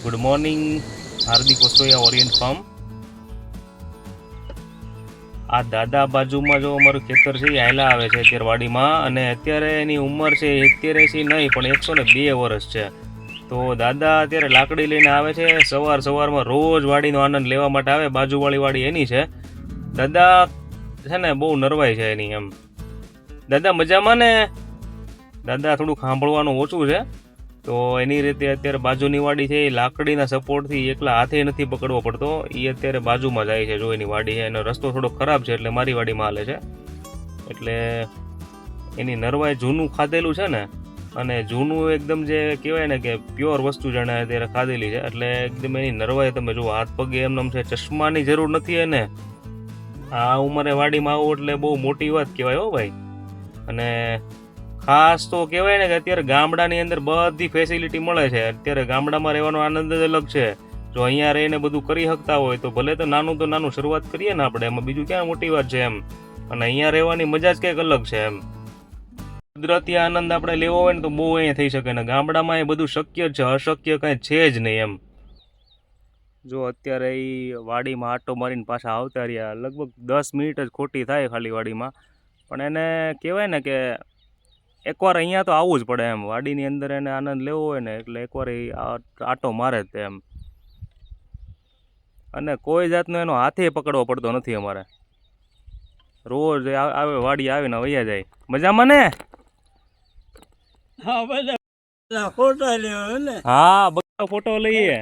Good morning, હાર્દિક Vasoya Orient farm. આ દાદા બાજુમાં જો અમારું ખેતર છે એ હાલા આવે છે અત્યારે વાડીમાં, અને અત્યારે એની ઉંમર છે 73 નહીં પણ 102 વર્ષ છે. તો દાદા અત્યારે લાકડી લઈને આવે છે, સવારમાં રોજ વાડીનો આનંદ લેવા માટે આવે. બાજુવાળી વાડી એની છે. દાદા છે ને બહુ નરવાઈ છે એની એમ. દાદા મજામાં ને? દાદા થોડુંક સાંભળવાનું ઓછું છે, તો એની રીતે અત્યારે બાજુની વાડી છે એ લાકડીના સપોર્ટથી એકલા હાથે નથી પકડવો પડતો. એ અત્યારે બાજુમાં જાય છે. જો એની વાડી છે, એનો રસ્તો થોડો ખરાબ છે એટલે મારી વાડીમાં હાલે છે. એટલે એની નરવાઈ જૂનું ખાધેલું છે ને, અને જૂનું એકદમ જે કહેવાય ને કે પ્યોર વસ્તુ જાણે અત્યારે ખાધેલી છે, એટલે એકદમ એની નરવાઈ તમે જુઓ. હાથ પગે એમનેમ છે, ચશ્માની જરૂર નથી એને. આ ઉંમરે વાડીમાં આવું એટલે બહુ મોટી વાત કહેવાય હો ભાઈ. અને ખાસ તો કહેવાય ને કે અત્યારે ગામડાની અંદર બધી ફેસિલિટી મળે છે. અત્યારે ગામડામાં રહેવાનો આનંદ જ અલગ છે. જો અહીંયા રહીને બધું કરી શકતા હોય તો ભલે તો નાનું શરૂઆત કરીએ ને આપણે, એમાં બીજું ક્યાં મોટી વાત છે એમ. અને અહીંયા રહેવાની મજા જ કંઈક અલગ છે એમ. કુદરતી આનંદ આપણે લેવો હોય ને તો બહુ અહીંયા થઈ શકે ને. ગામડામાં એ બધું શક્ય જ છે, અશક્ય કાંઈ છે જ નહીં એમ. જો અત્યારે એ વાડીમાં આટો મારીને પાછા આવતા રહ્યા. લગભગ 10 મિનિટ જ ખોટી થાય ખાલી વાડીમાં, પણ એને કહેવાય ને કે એકવાર અહીંયા તો આવવું જ પડે એમ. વાડીની અંદર એને આનંદ લેવો હોય ને એટલે એકવાર એ આટો મારે જ એમ. અને કોઈ જાતનો એનો હાથે પકડવો પડતો નથી અમારે. રોજ આવે વાડી આવીને વૈયા જાય. મજામાં ને? હા બધા ફોટો લેવો ને. હા બધા ફોટો લઈએ.